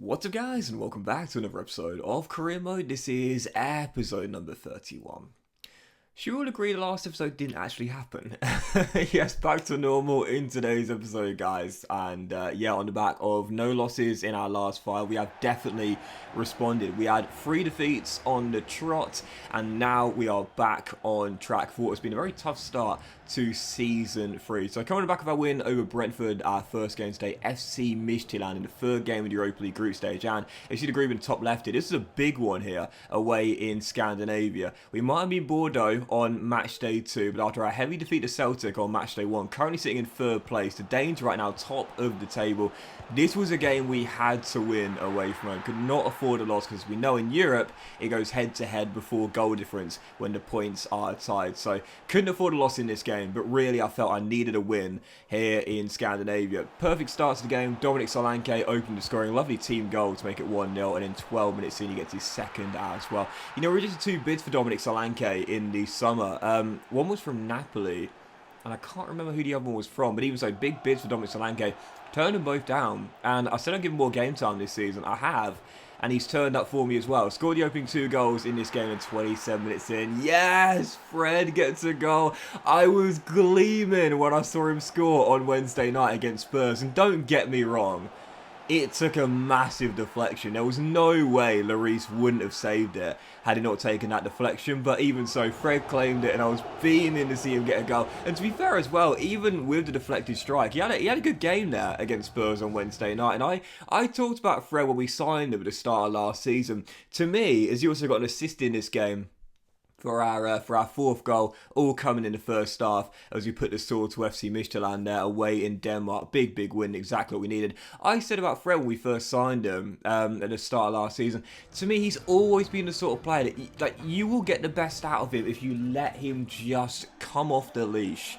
What's up guys, and welcome back to another episode of Career Mode. This is episode number 31. Should we all agree the last episode didn't actually happen? Yes, back to normal in today's episode, guys. And yeah, on the back of no losses in our last 5, we have definitely responded. We had 3 defeats on the trot, and now we are back on track for what's been a very tough start to Season 3. So coming back of our win over Brentford, our first game today, FC Midtjylland in the 3rd game of the Europa League group stage. And as you'd agree with the top left here, this is a big one here away in Scandinavia. We might have been Bordeaux on match day 2, but after a heavy defeat to Celtic on match day 1, currently sitting in 3rd place, the Danes right now top of the table. This was a game we had to win away from home. Could not afford a loss because we know in Europe it goes head to head before goal difference when the points are tied. So couldn't afford a loss in this game, but really I felt I needed a win here in Scandinavia. Perfect start to the game. Dominic Solanke opened the scoring. Lovely team goal to make it 1-0, and then 12 minutes in he gets his second as well. You know, we registered 2 bids for Dominic Solanke in the summer. One was from Napoli, and I can't remember who the other one was from, but even so, big bids for Dominic Solanke. Turned them both down, and I said I'd give him more game time this season. I have, and he's turned up for me as well. Scored the opening 2 goals in this game, and 27 minutes in, yes, Fred gets a goal. I was gleaming when I saw him score on Wednesday night against Spurs, and don't get me wrong, it took a massive deflection. There was no way Lloris wouldn't have saved it had he not taken that deflection. But even so, Fred claimed it, and I was beaming to see him get a goal. And to be fair as well, even with the deflected strike, he had a good game there against Spurs on Wednesday night. And I talked about Fred when we signed him at the start of last season. To me, as he also got an assist in this game for our 4th goal, all coming in the first half as we put the sword to FC Midtjylland there away in Denmark. Big win, exactly what we needed. I said about Fred when we first signed him at the start of last season, to me he's always been the sort of player that you will get the best out of him if you let him just come off the leash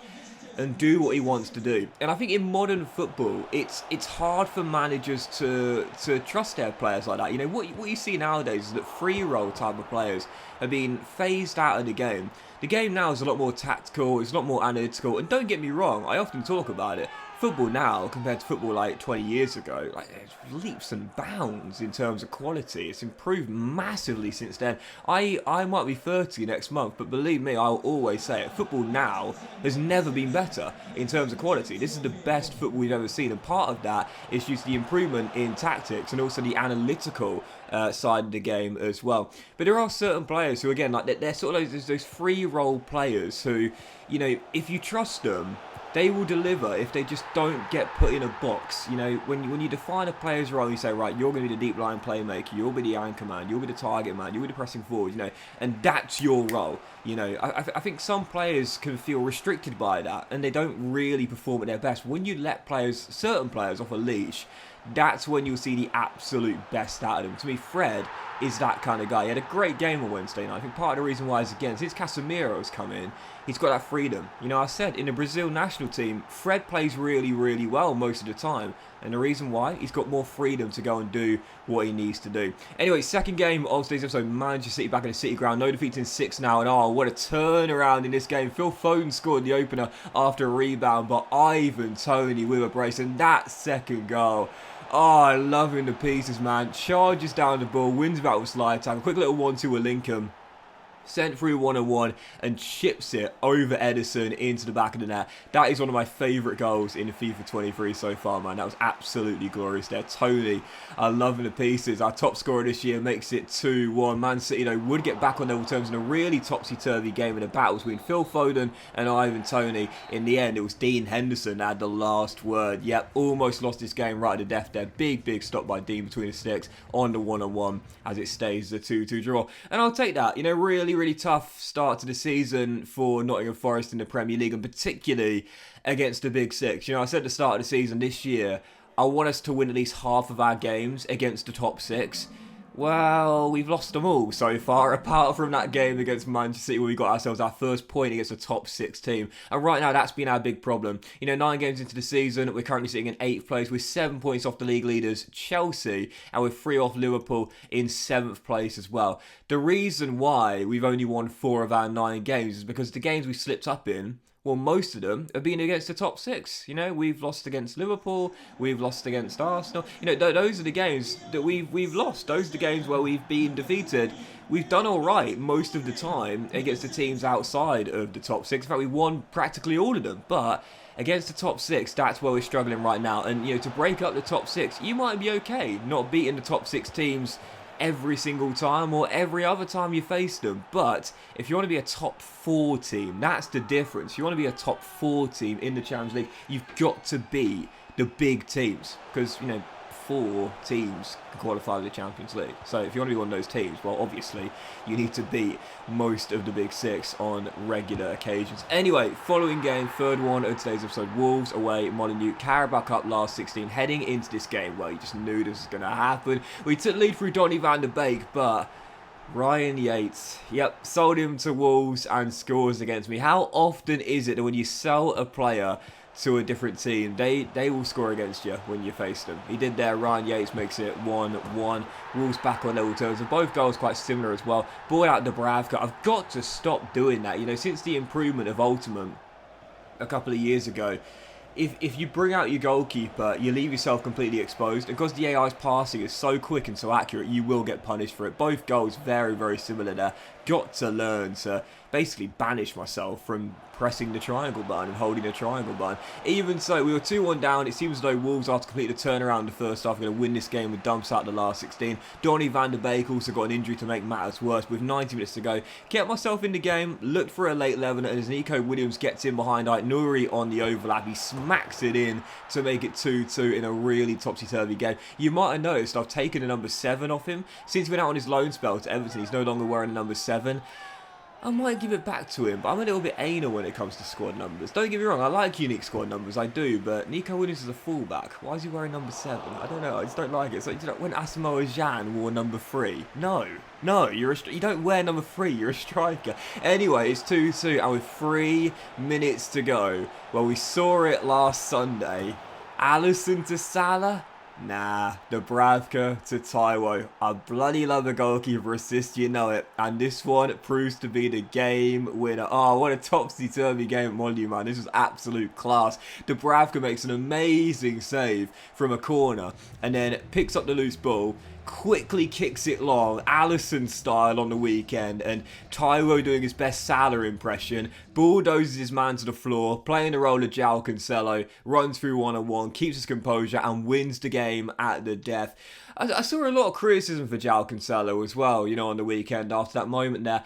and do what he wants to do. And I think in modern football, it's hard for managers to trust their players like that. You know, what you see nowadays is that free roll type of players are being phased out of the game. The game now is a lot more tactical, it's a lot more analytical, and don't get me wrong, I often talk about it. Football now, compared to football like 20 years ago, like there's leaps and bounds in terms of quality. It's improved massively since then. I might be 30 next month, but believe me, I'll always say it. Football now has never been better in terms of quality. This is the best football we've ever seen, and part of that is just the improvement in tactics and also the analytical side of the game as well. But there are certain players who, again, like they're sort of those free role players who, you know, if you trust them, they will deliver if they just don't get put in a box. You know, when you define a player's role, you say, right, you're going to be the deep line playmaker, you'll be the anchor man, you'll be the target man, you'll be the pressing forward, you know, and that's your role. You know, I think some players can feel restricted by that, and they don't really perform at their best. When you let certain players off a leash, that's when you'll see the absolute best out of them. To me, Fred is that kind of guy. He had a great game on Wednesday night. I think part of the reason why is, again, since Casemiro's come in, he's got that freedom. You know, I said, in the Brazil national team, Fred plays really well most of the time. And the reason why, he's got more freedom to go and do what he needs to do. Anyway, second game of today's episode, Manchester City back in the City ground. No defeats in 6 now. And oh, what a turnaround in this game. Phil Foden scored the opener after a rebound, but Ivan Toney with a brace. And that second goal, oh, I love him to pieces, man. Charges down the ball, wins about with slide tackle. Quick little 1-2 with Lincoln. Sent through 1-on-1 and chips it over Edison into the back of the net. That is one of my favourite goals in FIFA 23 so far, man. That was absolutely glorious there. Tony, I love him to pieces. Our top scorer this year makes it 2-1. Man City, though, would get back on level terms in a really topsy-turvy game in a battle between Phil Foden and Ivan Toney. In the end, it was Dean Henderson that had the last word. Yep, almost lost this game right to death there. Big stop by Dean between the sticks on the 1-on-1 as it stays the 2-2 draw. And I'll take that. You know, really tough start to the season for Nottingham Forest in the Premier League, and particularly against the Big Six. You know, I said at the start of the season this year, I want us to win at least half of our games against the top 6. Well, we've lost them all so far, apart from that game against Manchester City where we got ourselves our first point against a top 6 team. And right now, that's been our big problem. You know, 9 games into the season, we're currently sitting in 8th place with 7 points off the league leaders, Chelsea, and we're 3 off Liverpool in 7th place as well. The reason why we've only won 4 of our 9 games is because the games we slipped up in Well, most of them have been against the top six. You know, we've lost against Liverpool, we've lost against Arsenal. You know, those are the games that we've lost. Those are the games where we've been defeated. We've done all right most of the time against the teams outside of the top six. In fact, we won practically all of them. But against the top six, that's where we're struggling right now. And, you know, to break up the top six, you might be okay not beating the top six teams every single time or every other time you face them. But if you want to be a top 4 team, that's the difference. If you want to be a top 4 team in the Champions League, you've got to beat the big teams. Because, you know, 4 teams can qualify for the Champions League. So if you want to be one of those teams, well, obviously, you need to beat most of the big 6 on regular occasions. Anyway, following game, third one of today's episode, Wolves away, Molyneux, Carabao Cup last 16, heading into this game. Well, you just knew this was going to happen. We took lead through Donny van der Beek, but Ryan Yates, yep, sold him to Wolves and scores against me. How often is it that when you sell a player to a different team, they will score against you when you face them? He did there. Ryan Yates makes it 1-1. Wolves back on level terms, and both goals quite similar as well. Ball out Dubravka. I've got to stop doing that. You know, since the improvement of Ultimate a couple of years ago, if you bring out your goalkeeper, you leave yourself completely exposed. And because the AI's passing is so quick and so accurate, you will get punished for it. Both goals very, very similar there. Got to learn to basically banish myself from pressing the triangle button and holding the triangle button. Even so, we were 2-1 down. It seems as though Wolves, after completing the turnaround in the first half, are going to win this game with dumps out the last 16. Donny van der Beek also got an injury to make matters worse. With 90 minutes to go, kept myself in the game, looked for a late 11, and as Nico Williams gets in behind Nuri on the overlap, he smacks it in to make it 2-2 in a really topsy-turvy game. You might have noticed I've taken the number 7 off him. Since he went out on his loan spell to Everton, he's no longer wearing the number 7. I might give it back to him, but I'm a little bit anal when it comes to squad numbers. Don't get me wrong, I like unique squad numbers, I do, but Nico Williams is a fullback. Why is he wearing number 7? I don't know, I just don't like it. So, you know, when Asamoah Gyan wore number 3, no, you don't wear number 3, you're a striker. Anyway, it's 2-2, and with 3 minutes to go, well, we saw it last Sunday. Alisson to Salah? Nah, Dubravka to Taiwo. I bloody love a goalkeeper assist, you know it. And this one proves to be the game winner. Oh, what a topsy-turvy game at Molyneux, man. This was absolute class. Dubravka makes an amazing save from a corner and then picks up the loose ball, quickly kicks it long, Alisson style on the weekend, and Taiwo doing his best Salah impression, bulldozes his man to the floor, playing the role of João Cancelo, runs through one-on-one, keeps his composure, and wins the game at the death. I saw a lot of criticism for João Cancelo as well, you know, on the weekend after that moment there.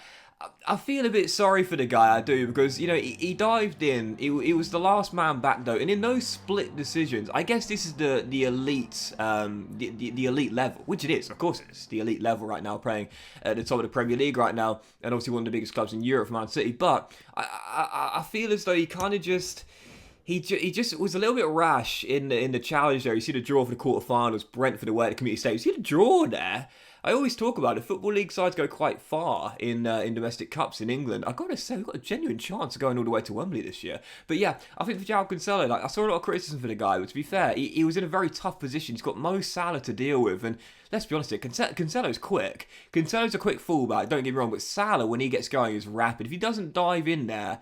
I feel a bit sorry for the guy, I do, because, you know, he dived in. He was the last man back, though, and in those split decisions, I guess this is the elite, the elite level, which it is, of course it is, the elite level right now, playing at the top of the Premier League right now, and obviously one of the biggest clubs in Europe for Man City, but I feel as though he kind of just... He just was a little bit rash in the challenge there. You see the draw for the quarterfinals, Brentford away at the Community Stadium. You see the draw there? I always talk about it. Football League sides go quite far in domestic cups in England. I've got to say, we've got a genuine chance of going all the way to Wembley this year. But yeah, I think for João Cancelo, like, I saw a lot of criticism for the guy, but to be fair, he was in a very tough position. He's got Mo Salah to deal with, and let's be honest here, Cancelo's quick. Cancelo's a quick fullback, don't get me wrong, but Salah, when he gets going, is rapid. If he doesn't dive in there,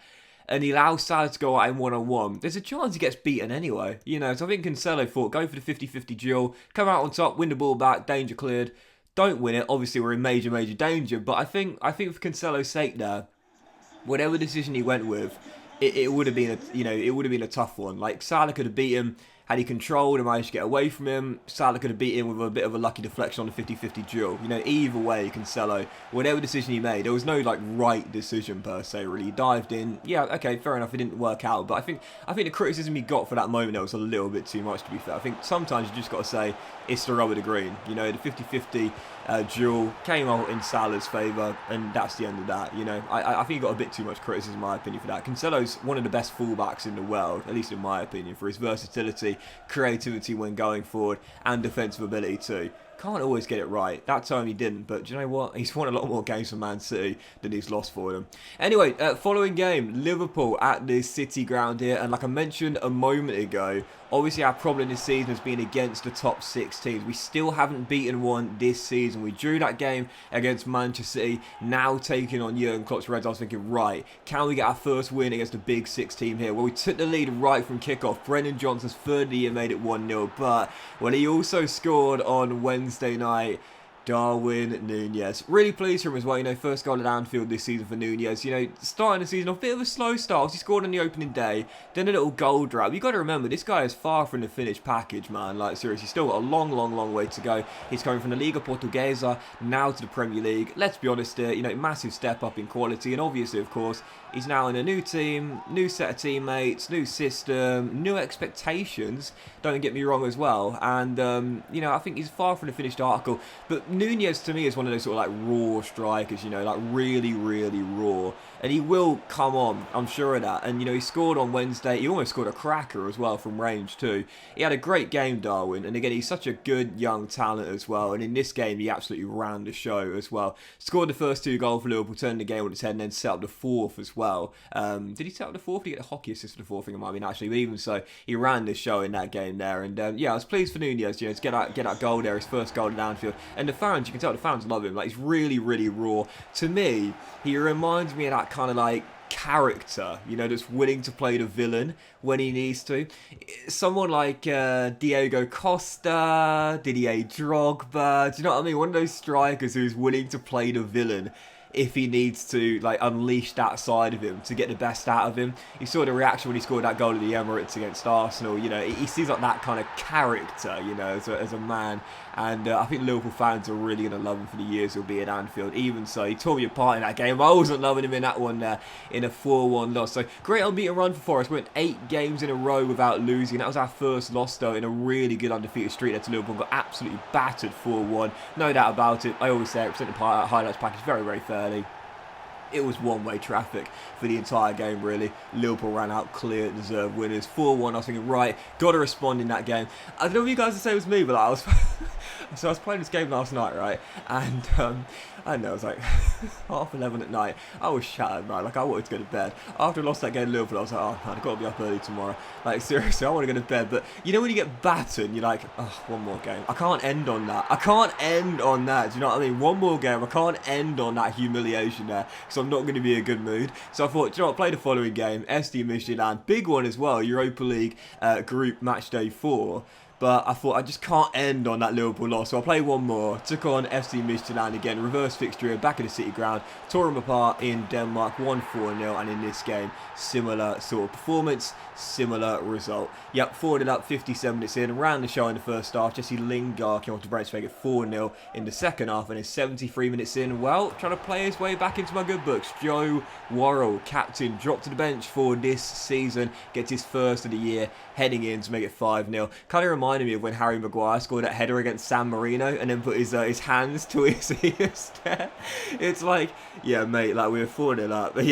and he allows Salah to go out in one-on-one, there's a chance he gets beaten anyway. You know, so I think Cancelo thought, go for the 50-50 duel, come out on top, win the ball back, danger cleared. Don't win it. Obviously, we're in major danger. But I think for Cancelo's sake there, whatever decision he went with, it would have been a tough one. Like, Salah could have beat him had he controlled and managed to get away from him. Salah could have beat him with a bit of a lucky deflection on the 50-50 duel. You know, either way, Cancelo, whatever decision he made, there was no like right decision per se. Really, he dived in. Yeah, okay, fair enough. It didn't work out, but I think the criticism he got for that moment there was a little bit too much. To be fair, I think sometimes you just got to say it's the rub of the green. You know, the 50-50 duel came out in Salah's favour, and that's the end of that. You know, I think he got a bit too much criticism, in my opinion, for that. Cancelo's one of the best fullbacks in the world, at least in my opinion, for his versatility, creativity when going forward, and defensive ability too. Can't always get it right. That time he didn't, but do you know what? He's won a lot more games for Man City than he's lost for them. Anyway, following game, Liverpool at the City ground here, and like I mentioned a moment ago, obviously our problem this season has been against the top 6 teams. We still haven't beaten one this season. We drew that game against Manchester City, now taking on Jurgen Klopp's Reds. I was thinking, right, can we get our first win against a big 6 team here? Well, we took the lead right from kickoff. Brennan Johnson's third of the year made it 1-0, but when he also scored on Wednesday night, Darwin Nunez. Really pleased for him as well, first goal at Anfield this season for Nunez. Starting the season off a bit of a slow start. He scored on the opening day, then a little goal drought. You got to remember, this guy is far from the finished package, man. Like, seriously, still got a long way to go. He's coming from the Liga Portuguesa, now to the Premier League. Let's be honest here, massive step up in quality, and obviously, of course, he's now in a new team, new set of teammates, new system, new expectations, don't get me wrong as well. And, I think he's far from the finished article. But Nunez, to me, is one of those sort of like raw strikers, like really raw. And he will come on, I'm sure of that. And, he scored on Wednesday. He almost scored a cracker as well from range too. He had a great game, Darwin. And again, he's such a good young talent as well. And in this game, he absolutely ran the show as well. Scored the first 2 goals for Liverpool, turned the game on its head, and then set up the 4th as well. Did he set up the 4th? Did he get a hockey assist for the 4th? I think it might have been actually. But even so, he ran the show in that game there. And I was pleased for Nunez, to get that goal there, his first goal at Anfield. And the fans, you can tell the fans love him. Like, he's really raw. To me, he reminds me of that kind of like character, that's willing to play the villain when he needs to. Someone like Diego Costa, Didier Drogba, do you know what I mean? One of those strikers who's willing to play the villain if he needs to like unleash that side of him to get the best out of him. You saw the reaction when he scored that goal at the Emirates against Arsenal. He seems like that kind of character, as a man. And I think Liverpool fans are really going to love him for the years he'll be at Anfield. Even so, he tore me apart in that game. I wasn't loving him in that one there, in a 4-1 loss. So, great unbeaten run for Forest. Went 8 games in a row without losing. That was our first loss, though, in a really good undefeated streak there to Liverpool. Got absolutely battered 4-1. No doubt about it. I always say it, present the highlights package very fairly. It was one-way traffic for the entire game, really. Liverpool ran out clear, deserved winners. 4-1, I was thinking, right, got to respond in that game. I don't know if you guys are the same as me, but I was playing this game last night, right? And, I don't know, it was like 11:30 at night. I was shattered, man. Like, I wanted to go to bed. After I lost that game to Liverpool, I was like, oh, man, I've got to be up early tomorrow. Like, seriously, I want to go to bed. But, when you get battered, you're like, oh, one more game. I can't end on that. Do you know what I mean? One more game. I can't end on that humiliation there, because I'm not going to be in a good mood. So I thought, do you know what, play the following game. SD Midtjylland, big one as well. Europa League group match day 4. But I thought I just can't end on that Liverpool loss. So I'll play one more. Took on FC Midtjylland again. Reverse fixture back at the City ground. Tore them apart in Denmark. 1-4-0. And in this game, similar sort of performance. Similar result. Yep, 4-0 up 57 minutes in. Ran the show in the first half. Jesse Lingard came off to break to make it 4-0 in the second half. And in 73 minutes in, well, trying to play his way back into my good books. Joe Worrell, captain, dropped to the bench for this season. Gets his first of the year. Heading in to make it 5-0. Kind of reminded me of when Harry Maguire scored that header against San Marino and then put his hands to his ears there. It's like, yeah, mate, like we were 4-0 up. But,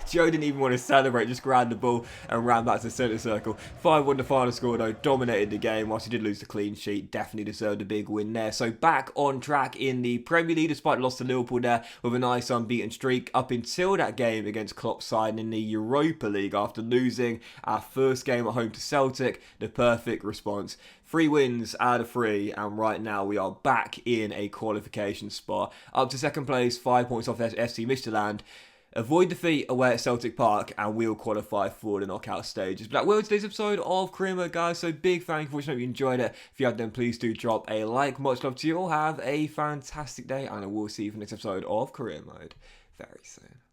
Joe didn't even want to celebrate, just grabbed the ball and ran back to the centre circle. 5-1 the final score, though. Dominated the game. Whilst he did lose the clean sheet, definitely deserved a big win there. So back on track in the Premier League, despite the loss to Liverpool there, with a nice unbeaten streak up until that game against Klopp's side in the Europa League after losing our first game at home to Celtic. The perfect response. 3 wins out of 3, and right now we are back in a qualification spot. Up to second place, 5 points off FC Midtjylland. Avoid defeat away at Celtic Park, and we'll qualify for the knockout stages. But that was today's episode of Career Mode, guys. So big thank you for watching. I hope you enjoyed it. If you have, then please do drop a like. Much love to you all. Have a fantastic day, and I will see you for the next episode of Career Mode very soon.